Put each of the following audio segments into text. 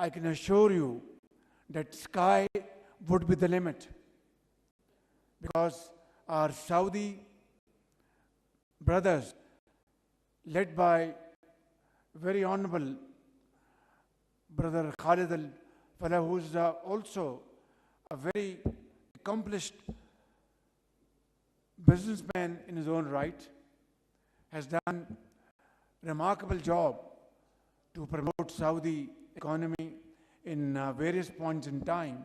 I can assure you that sky would be the limit, because our Saudi brothers, led by very honorable brother Khalid al-Falah, who is also a very accomplished businessman in his own right, has done a remarkable job to promote Saudi economy in various points in time.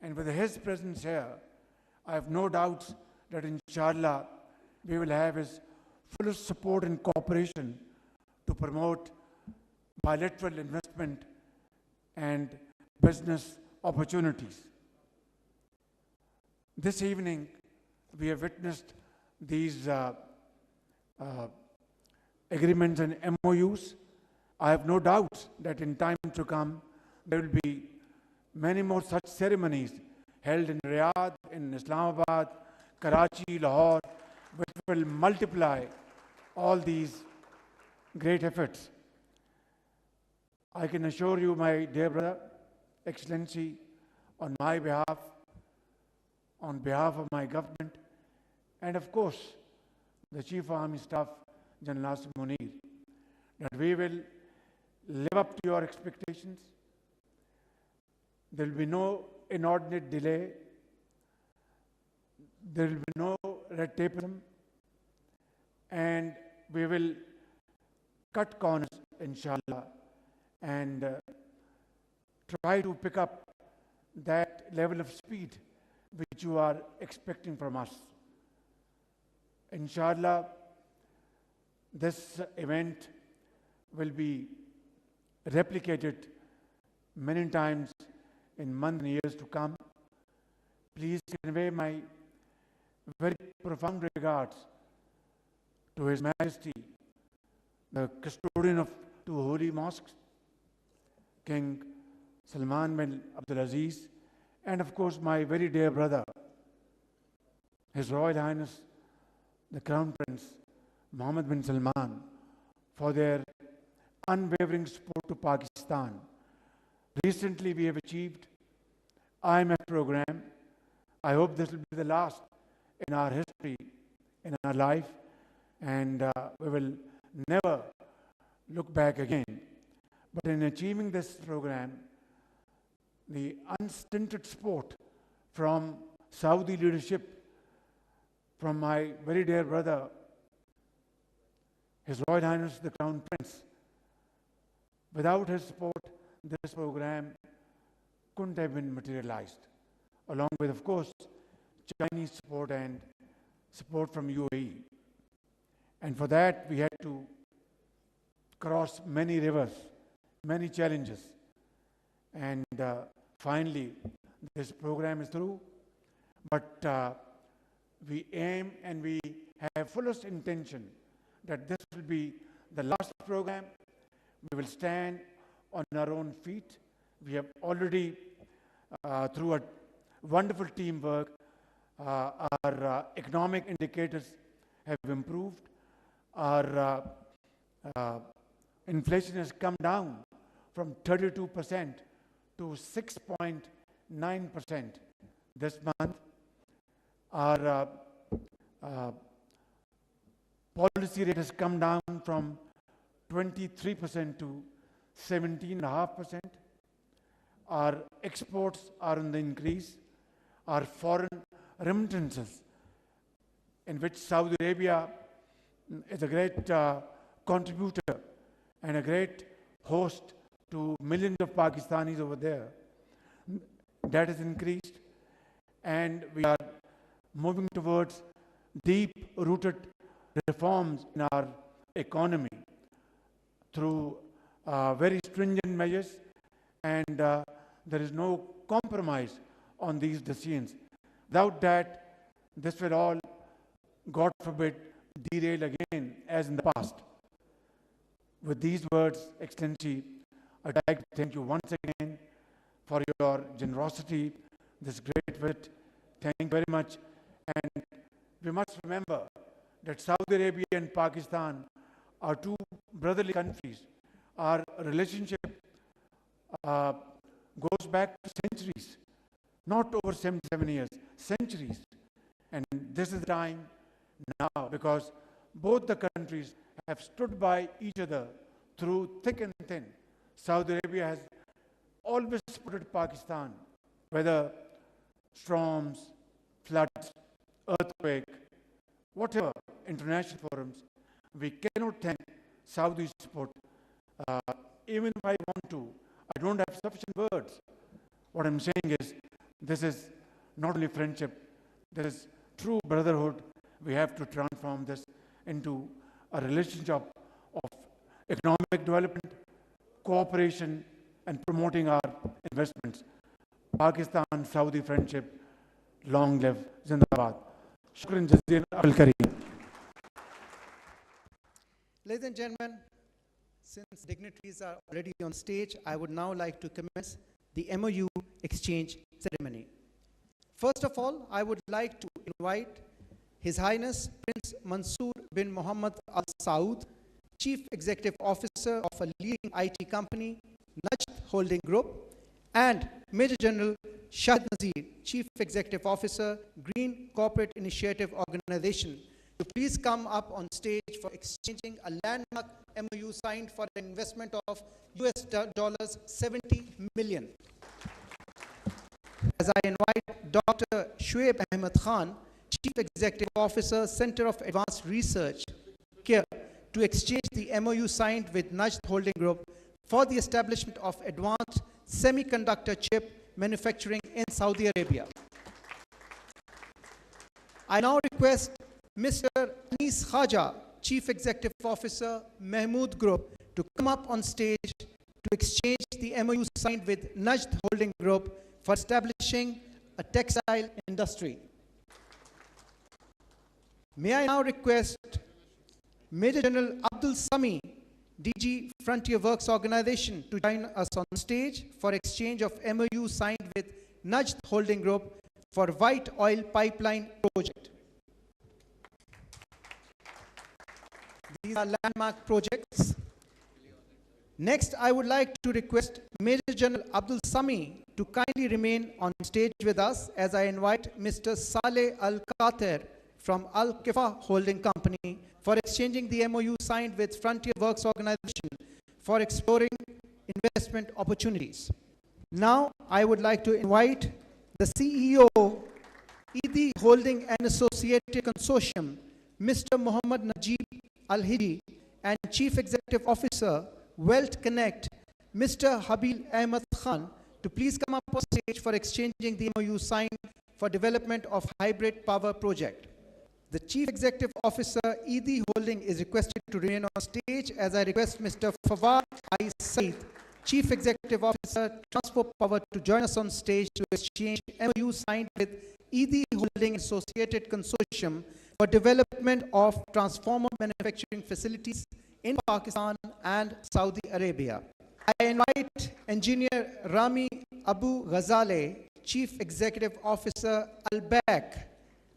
And with his presence here, I have no doubts that inshallah we will have his fullest support and cooperation to promote bilateral investment and business opportunities. This evening, we have witnessed these agreements and MOUs. I have no doubt that in time to come, there will be many more such ceremonies held in Riyadh, in Islamabad, Karachi, Lahore, which will multiply all these great efforts. I can assure you, my dear brother, Excellency, on my behalf, on behalf of my government, and of course, the Chief of Army Staff, General Asim Munir, that we will live up to your expectations. There will be no inordinate delay. There will be no red tapeism. And we will cut corners, inshallah, and try to pick up that level of speed which you are expecting from us. Inshallah, this event will be replicated many times in months and years to come. Please convey my very profound regards to His Majesty, the custodian of two holy mosques, King Salman bin Abdulaziz, and of course my very dear brother, His Royal Highness, the Crown Prince Mohammed bin Salman, for their unwavering support to Pakistan. Recently we have achieved IMF program. I hope this will be the last in our history, in our life, and we will never look back again. But in achieving this program, the unstinted support from Saudi leadership, from my very dear brother, His Royal Highness the Crown Prince, without his support, this program couldn't have been materialized, along with, of course, Chinese support and support from UAE. And for that, we had to cross many rivers, many challenges. And finally, this program is through. But we aim and we have fullest intention that this will be the last program. We will stand on our own feet. We have already, through a wonderful teamwork, our economic indicators have improved. Our inflation has come down from 32% to 6.9% this month. Our policy rate has come down from 23% to 17.5%. Our exports are on the increase. Our foreign remittances, in which Saudi Arabia is a great contributor and a great host to millions of Pakistanis over there, that has increased. And we are moving towards deep-rooted reforms in our economy through very stringent measures, and there is no compromise on these decisions. Without that, this will all, God forbid, derail again as in the past. With these words, Excellency, I'd like to thank you once again for your generosity, this great visit. Thank you very much. And we must remember that Saudi Arabia and Pakistan are two brotherly countries. Our relationship uh, goes back to centuries, not over 77 years, centuries. And this is the time now, because both the countries have stood by each other through thick and thin. Saudi Arabia has always supported Pakistan, whether storms, floods, earthquake, whatever international forums. We cannot thank Saudi support. Even if I want to, I don't have sufficient words. What I'm saying is, this is not only friendship, there is true brotherhood. We have to transform this into a relationship of economic development, cooperation, and promoting our investments. Pakistan-Saudi friendship, long live Zindabad. Shukran Jazeelan Abul Kareem. Ladies and gentlemen, since dignitaries are already on stage, I would now like to commence the MOU exchange ceremony. First of all, I would like to invite His Highness Prince Mansoor bin Mohammed Al Saud, Chief Executive Officer of a leading IT company, Najd Holding Group, and Major General Shahid Nazir, Chief Executive Officer, Green Corporate Initiative Organization, to please come up on stage for exchanging a landmark MOU signed for an investment of US $70 million. As I invite Dr. Shoaib Ahmed Khan, Chief Executive Officer, Center of Advanced Research, here to exchange the MOU signed with Najd Holding Group for the establishment of advanced semiconductor chip manufacturing in Saudi Arabia. I now request Mr. Anis Khaja, Chief Executive Officer, Mahmood Group, to come up on stage to exchange the MOU signed with Najd Holding Group for establishing a textile industry. May I now request Major General Abdul Sami, DG Frontier Works Organization, to join us on stage for exchange of MOU signed with Najd Holding Group for White Oil Pipeline Project. These are landmark projects. Next, I would like to request Major General Abdul Sami to kindly remain on stage with us as I invite Mr. Saleh Al-Qater from Al-Kifa Holding Company for exchanging the MOU signed with Frontier Works Organization for exploring investment opportunities. Now, I would like to invite the CEO, ED Holding and Associated Consortium, Mr. Muhammad Najib Al-Hidi, and Chief Executive Officer, Wealth Connect, Mr. Habil Ahmed Khan, to please come up on stage for exchanging the MOU signed for development of hybrid power project. The Chief Executive Officer, ED Holding, is requested to remain on stage as I request Mr. Fawad I. Said, Chief Executive Officer, Transport Power, to join us on stage to exchange MOU signed with ED Holding Associated Consortium for development of transformer manufacturing facilities in Pakistan and Saudi Arabia. I invite Engineer Rami Abu Ghazale, Chief Executive Officer, Al-Baq,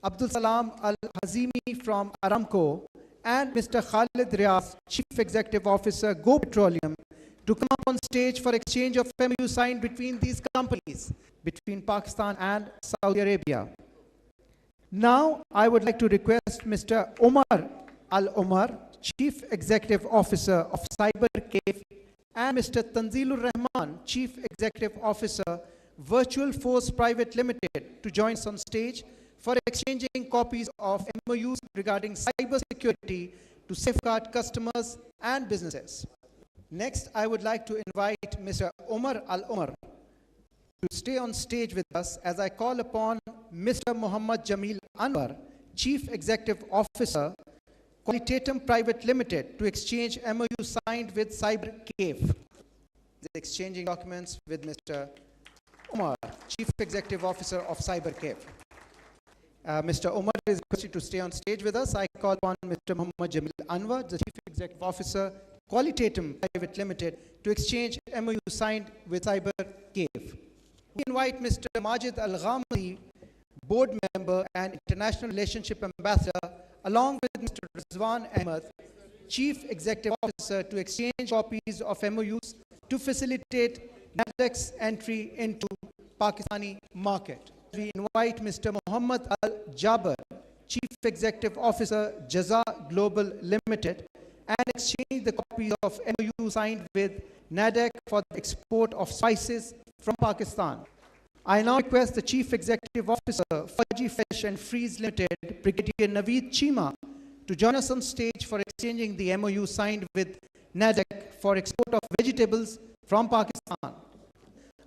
Abdul Salam Al-Hazimi from Aramco, and Mr. Khalid Riaz, Chief Executive Officer, Go Petroleum, to come up on stage for exchange of MOU signed between these companies, between Pakistan and Saudi Arabia. Now, I would like to request Mr. Omar Al-Omar, Chief Executive Officer of Cyber Cave, and Mr. Tanzilur Rahman, Chief Executive Officer, Virtual Force Private Limited, to join us on stage for exchanging copies of MOUs regarding cyber security to safeguard customers and businesses. Next, I would like to invite Mr. Omar Al-Omar to stay on stage with us as I call upon Mr. Muhammad Jamil Anwar, Chief Executive Officer, Qualitatum Private Limited, to exchange MOU signed with Cyber Cave. Exchanging documents with Mr. Omar, Chief Executive Officer of Cyber Cave. Mr. Omar is requested to stay on stage with us. I call upon Mr. Muhammad Jamil Anwar, the Chief Executive Officer, Qualitatum Private Limited, to exchange MOU signed with Cyber Cave. We invite Mr. Majid Al-Ghamdi, Board Member and International Relationship Ambassador, along with Mr. Rizwan Ahmed, Chief Executive Officer, to exchange copies of MOUs to facilitate Nadec's entry into Pakistani market. We invite Mr. Muhammad Al Jaber, Chief Executive Officer, Jaza Global Limited, and exchange the copies of MOU signed with NADEC for the export of spices from Pakistan. I now request the Chief Executive Officer, Fudgy Fish and Freeze Limited, Brigadier Naveed Chima, to join us on stage for exchanging the MOU signed with NADEC for export of vegetables from Pakistan.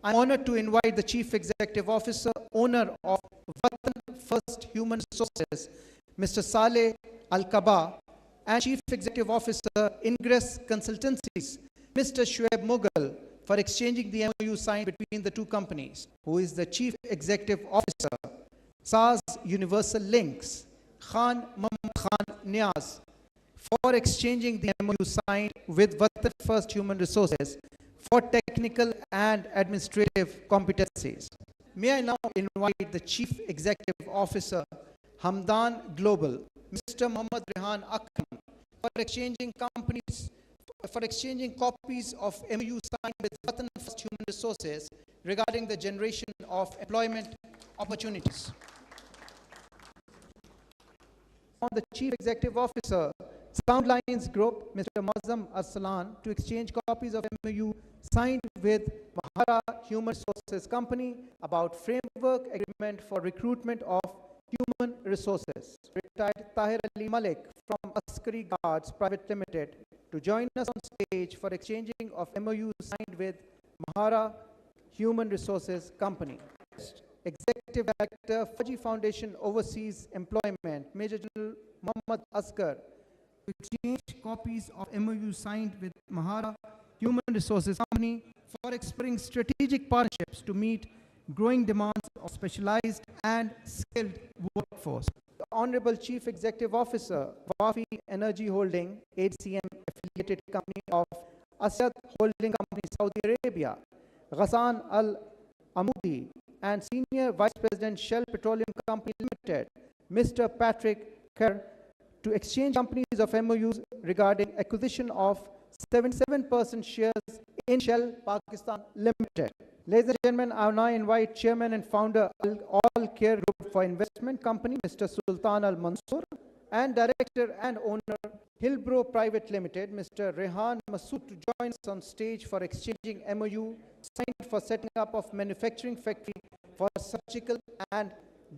I'm honored to invite the Chief Executive Officer, owner of Watan First Human Resources, Mr. Saleh Al-Kaba, and Chief Executive Officer, Ingress Consultancies, Mr. Shoaib Mughal, for exchanging the MOU signed between the two companies, who is the Chief Executive Officer, SARS Universal Links, Khan Muhammad Khan Niaz, for exchanging the MOU signed with Watan First Human Resources for technical and administrative competencies. May I now invite the Chief Executive Officer, Hamdan Global, Mr. Muhammad Rehan Akram, for exchanging copies of MOU signed with Watan First Human Resources regarding the generation of employment opportunities. On the Chief Executive Officer, Soundlines Group, Mr. Muazzam Arsalan, to exchange copies of MOU signed with Mahara Human Resources Company about framework agreement for recruitment of human resources. Retired Tahir Ali Malik from Askari Guards Private Limited, to join us on stage for exchanging of MOU signed with Mahara Human Resources Company. Executive Director, Fudgy Foundation Overseas Employment, Major General Muhammad Asghar, to exchange copies of MOU signed with Mahara Human Resources Company for exploring strategic partnerships to meet growing demands of specialized and skilled workforce. The Honorable Chief Executive Officer, Wafi Energy Holding, HCM affiliated company of Asyad Holding Company, Saudi Arabia, Ghassan Al Amoudi, and Senior Vice President, Shell Petroleum Company Limited, Mr. Patrick Kerr, to exchange companies of MOUs regarding acquisition of 77% shares in Shell Pakistan Limited. Ladies and gentlemen, I now invite Chairman and Founder All Care Group for Investment Company, Mr. Sultan Al Mansoor, and Director and Owner Hillbrow Private Limited, Mr. Rehan Masood, to join us on stage for exchanging MOU signed for setting up of manufacturing factory for surgical and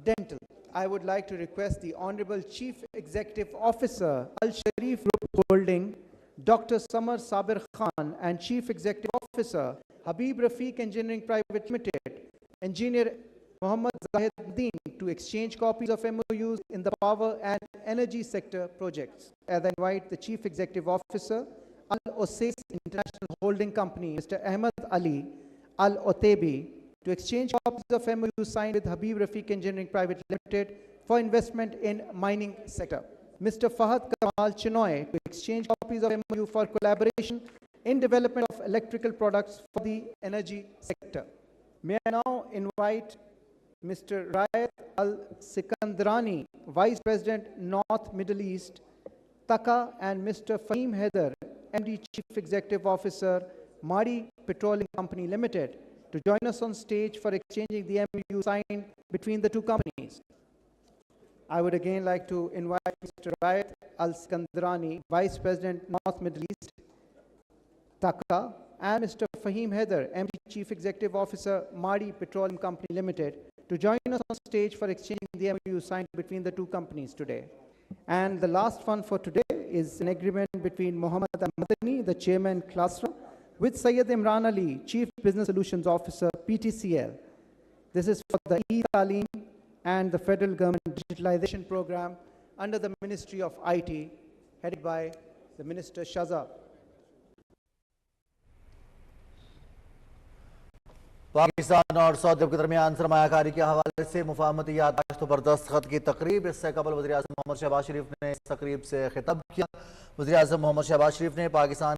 dental. I would like to request the Honorable Chief Executive Officer, Al Sharif Group Holding, Dr. Samar Sabir Khan, and Chief Executive Officer, Habib Rafiq Engineering Private Limited, Engineer Muhammad Zahid Din, to exchange copies of MOUs in the power and energy sector projects. As I invite the Chief Executive Officer, Al Osais International Holding Company, Mr. Ahmed Ali Al Otebi, to exchange copies of MOU signed with Habib Rafiq Engineering Private Limited for investment in mining sector. Mr. Fahad Kamal Chinoy, to exchange copies of MOU for collaboration in development of electrical products for the energy sector. May I now invite Mr. Rayat Al Sikandrani, Vice President, North Middle East, Taka, and Mr. Fahim Haider, MD Chief Executive Officer, Madi Petroleum Company Limited, to join us on stage for exchanging the MOU signed between the two companies. I would again like to invite Mr. Rayat Al Sikandrani, Vice President, North Middle East, Taka, and Mr. Fahim Haider, MD Chief Executive Officer, Madi Petroleum Company Limited, to join us on stage for exchanging the MOU signed between the two companies today. And the last one for today is an agreement between Mohammad Al-Madani, the Chairman, Clasra, with Syed Imran Ali, Chief Business Solutions Officer, PTCL. This is for the e-Talim and the Federal Government Digitalization Program under the Ministry of IT, headed by the Minister Shahzad. Pakistan और Saudi अरब के दरमियान सरमायाकारी के हवाले से मुफाहमती याददाश्तों पर दस्तखत की तकरीब। इससे कबल वज़ीर-ए-आज़म मोहम्मद शहबाज शरीफ ने इस तकरीब से खिताब किया। वज़ीर-ए-आज़म मोहम्मद शहबाज शरीफ ने पाकिस्तान